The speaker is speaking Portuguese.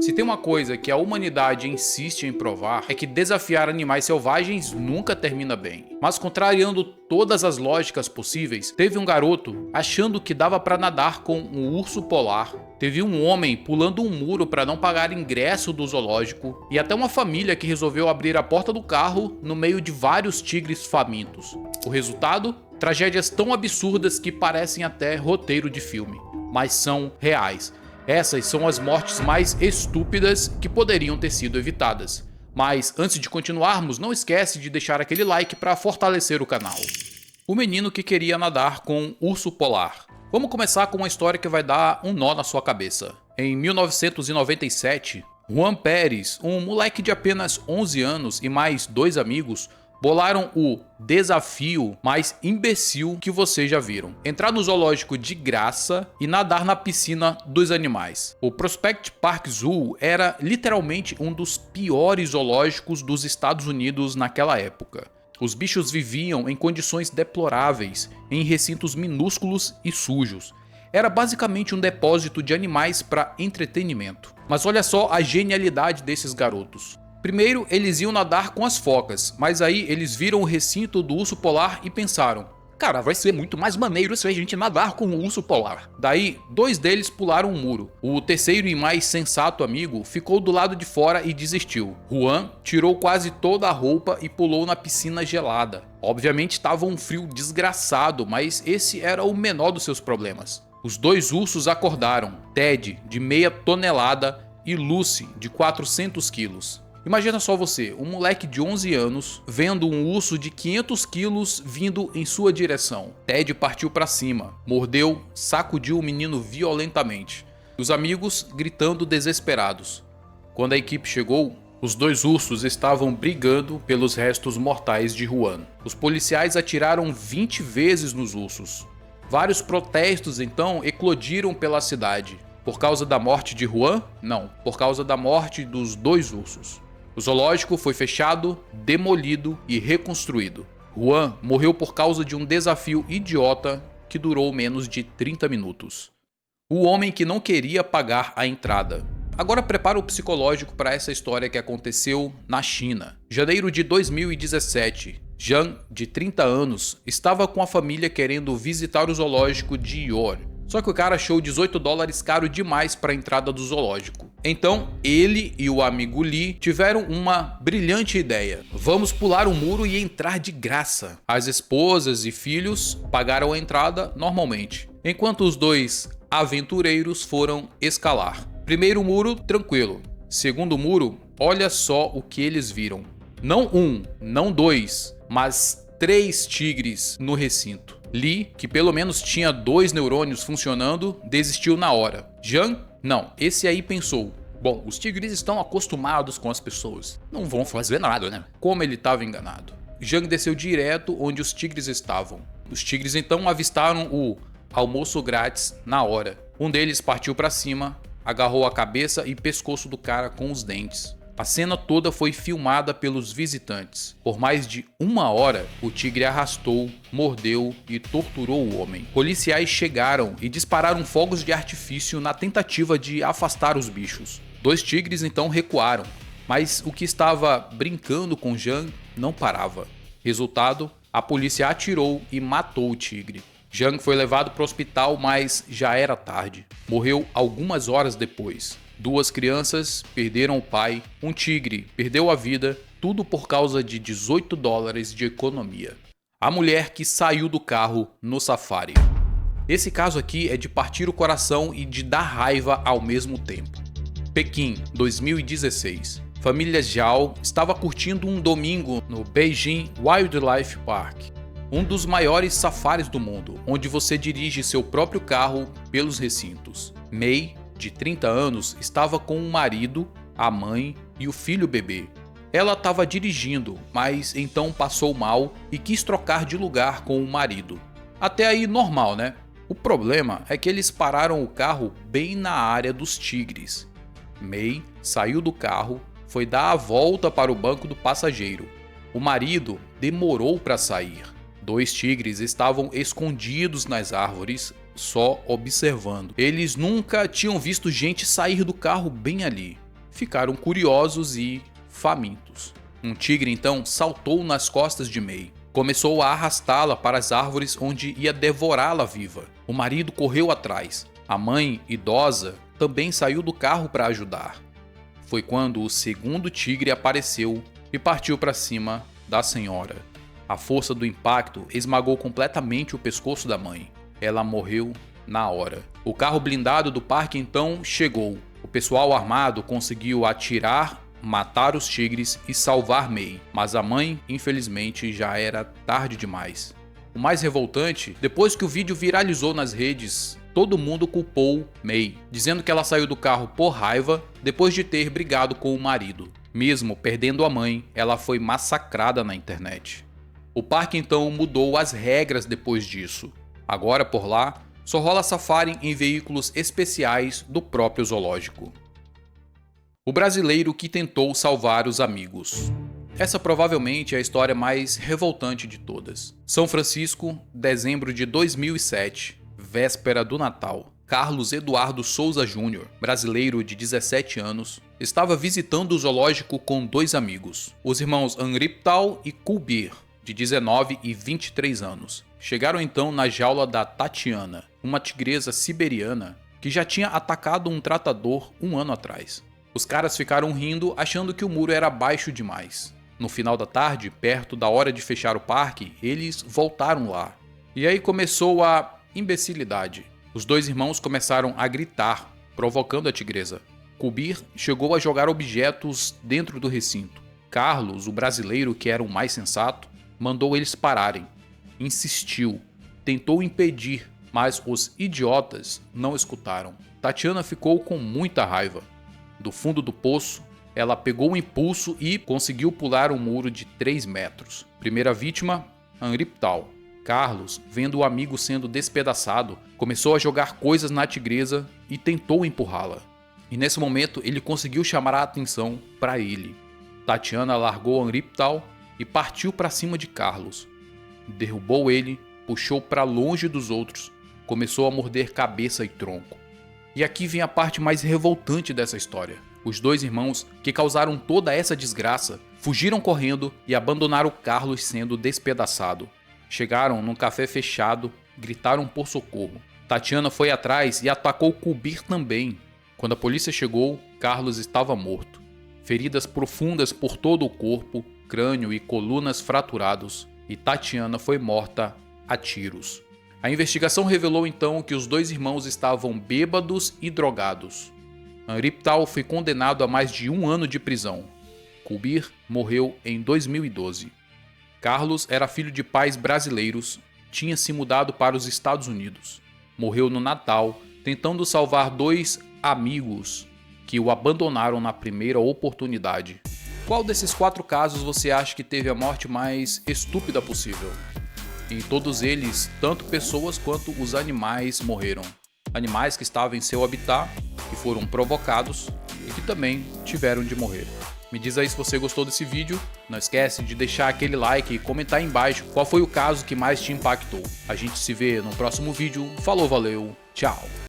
Se tem uma coisa que a humanidade insiste em provar, é que desafiar animais selvagens nunca termina bem. Mas contrariando todas as lógicas possíveis, teve um garoto achando que dava para nadar com um urso polar, teve um homem pulando um muro para não pagar ingresso do zoológico, e até uma família que resolveu abrir a porta do carro no meio de vários tigres famintos. O resultado? Tragédias tão absurdas que parecem até roteiro de filme, mas são reais. Essas são as mortes mais estúpidas que poderiam ter sido evitadas. Mas antes de continuarmos, não esquece de deixar aquele like para fortalecer o canal. O menino que queria nadar com um urso polar. Vamos começar com uma história que vai dar um nó na sua cabeça. Em 1997, Juan Pérez, um moleque de apenas 11 anos e mais 2 amigos, bolaram o desafio mais imbecil que vocês já viram: entrar no zoológico de graça e nadar na piscina dos animais. O Prospect Park Zoo era literalmente um dos piores zoológicos dos Estados Unidos naquela época. Os bichos viviam em condições deploráveis, em recintos minúsculos e sujos. Era basicamente um depósito de animais para entretenimento. Mas olha só a genialidade desses garotos. Primeiro, eles iam nadar com as focas, mas aí eles viram o recinto do urso polar e pensaram: cara, vai ser muito mais maneiro se a gente nadar com o urso polar. Daí, 2 deles pularam um muro. O terceiro e mais sensato amigo ficou do lado de fora e desistiu. Juan tirou quase toda a roupa e pulou na piscina gelada. Obviamente estava um frio desgraçado, mas esse era o menor dos seus problemas. Os 2 ursos acordaram: Ted, de meia tonelada, e Lucy, de 400 quilos. Imagina só você, um moleque de 11 anos, vendo um urso de 500 quilos vindo em sua direção. Ted partiu para cima, mordeu, sacudiu o menino violentamente. Os amigos gritando desesperados. Quando a equipe chegou, os 2 ursos estavam brigando pelos restos mortais de Juan. Os policiais atiraram 20 vezes nos ursos. Vários protestos então eclodiram pela cidade. Por causa da morte de Juan? Não, por causa da morte dos 2 ursos. O zoológico foi fechado, demolido e reconstruído. Juan morreu por causa de um desafio idiota que durou menos de 30 minutos. O homem que não queria pagar a entrada. Agora prepara o psicológico para essa história que aconteceu na China. Janeiro de 2017. Zhang, de 30 anos, estava com a família querendo visitar o zoológico de Yor. Só que o cara achou $18 caro demais para a entrada do zoológico. Então, ele e o amigo Lee tiveram uma brilhante ideia. Vamos pular um muro e entrar de graça. As esposas e filhos pagaram a entrada normalmente, enquanto os 2 aventureiros foram escalar. Primeiro muro, tranquilo. Segundo muro, olha só o que eles viram. Não 1, não 2, mas 3 tigres no recinto. Lee, que pelo menos tinha 2 neurônios funcionando, desistiu na hora. Zhang, não, esse aí pensou: bom, os tigres estão acostumados com as pessoas, não vão fazer nada, né? Como ele estava enganado. Zhang desceu direto onde os tigres estavam. Os tigres então avistaram o almoço grátis na hora. Um deles partiu para cima, agarrou a cabeça e pescoço do cara com os dentes. A cena toda foi filmada pelos visitantes. Por mais de 1 hora, o tigre arrastou, mordeu e torturou o homem. Policiais chegaram e dispararam fogos de artifício na tentativa de afastar os bichos. 2 tigres então recuaram, mas o que estava brincando com Zhang não parava. Resultado, a polícia atirou e matou o tigre. Zhang foi levado para o hospital, mas já era tarde. Morreu algumas horas depois. 2 crianças perderam o pai, um tigre perdeu a vida, tudo por causa de $18 de economia. A mulher que saiu do carro no safari. Esse caso aqui é de partir o coração e de dar raiva ao mesmo tempo. Pequim, 2016. Família Zhao estava curtindo um domingo no Beijing Wildlife Park, um dos maiores safaris do mundo, onde você dirige seu próprio carro pelos recintos. Mei, de 30 anos, estava com o marido, a mãe e o filho bebê. Ela estava dirigindo, mas então passou mal e quis trocar de lugar com o marido. Até aí normal, né? O problema é que eles pararam o carro bem na área dos tigres. Mei saiu do carro, foi dar a volta para o banco do passageiro. O marido demorou para sair. 2 tigres estavam escondidos nas árvores, só observando. Eles nunca tinham visto gente sair do carro bem ali. ficaram curiosos e famintos. Um tigre então saltou nas costas de May. Começou a arrastá-la para as árvores onde ia devorá-la viva. O marido correu atrás. A mãe, idosa, também saiu do carro para ajudar. Foi quando o segundo tigre apareceu e partiu para cima da senhora. A força do impacto esmagou completamente o pescoço da mãe. Ela morreu na hora. O carro blindado do parque então chegou. O pessoal armado conseguiu atirar, matar os tigres e salvar May, mas a mãe, infelizmente, já era tarde demais. O mais revoltante, depois que o vídeo viralizou nas redes, todo mundo culpou May, dizendo que ela saiu do carro por raiva depois de ter brigado com o marido. Mesmo perdendo a mãe, ela foi massacrada na internet. O parque então mudou as regras depois disso. Agora por lá, só rola safari em veículos especiais do próprio zoológico. O brasileiro que tentou salvar os amigos. Essa provavelmente é a história mais revoltante de todas. São Francisco, dezembro de 2007, véspera do Natal. Carlos Eduardo Souza Júnior, brasileiro de 17 anos, estava visitando o zoológico com dois amigos, os irmãos Angriptal e Kulbir, de 19 e 23 anos. Chegaram então na jaula da Tatiana, uma tigresa siberiana que já tinha atacado um tratador um ano atrás. Os caras ficaram rindo, achando que o muro era baixo demais. No final da tarde, perto da hora de fechar o parque, eles voltaram lá. E aí começou a imbecilidade. Os dois irmãos começaram a gritar, provocando a tigresa. Kulbir chegou a jogar objetos dentro do recinto. Carlos, o brasileiro que era o mais sensato, mandou eles pararem. Insistiu, tentou impedir, mas os idiotas não escutaram. Tatiana ficou com muita raiva. Do fundo do poço, ela pegou o impulso e conseguiu pular um muro de 3 metros. Primeira vítima, Angriptal. Carlos, vendo o amigo sendo despedaçado, começou a jogar coisas na tigresa e tentou empurrá-la. E nesse momento ele conseguiu chamar a atenção para ele. Tatiana largou Angriptal e partiu para cima de Carlos. Derrubou ele, puxou para longe dos outros, começou a morder cabeça e tronco. E aqui vem a parte mais revoltante dessa história. Os dois irmãos, que causaram toda essa desgraça, fugiram correndo e abandonaram Carlos sendo despedaçado. Chegaram num café fechado, gritaram por socorro. Tatiana foi atrás e atacou Kulbir também. Quando a polícia chegou, Carlos estava morto. Feridas profundas por todo o corpo, crânio e colunas fraturados, e Tatiana foi morta a tiros. A investigação revelou então que os dois irmãos estavam bêbados e drogados. Angriptal foi condenado a mais de 1 ano de prisão. Kulbir morreu em 2012. Carlos era filho de pais brasileiros, tinha se mudado para os Estados Unidos. Morreu no Natal, tentando salvar 2 amigos que o abandonaram na primeira oportunidade. Qual desses 4 casos você acha que teve a morte mais estúpida possível? Em todos eles, tanto pessoas quanto os animais morreram. Animais que estavam em seu habitat, que foram provocados e que também tiveram de morrer. Me diz aí se você gostou desse vídeo, não esquece de deixar aquele like e comentar aí embaixo qual foi o caso que mais te impactou. A gente se vê no próximo vídeo, falou, valeu, tchau!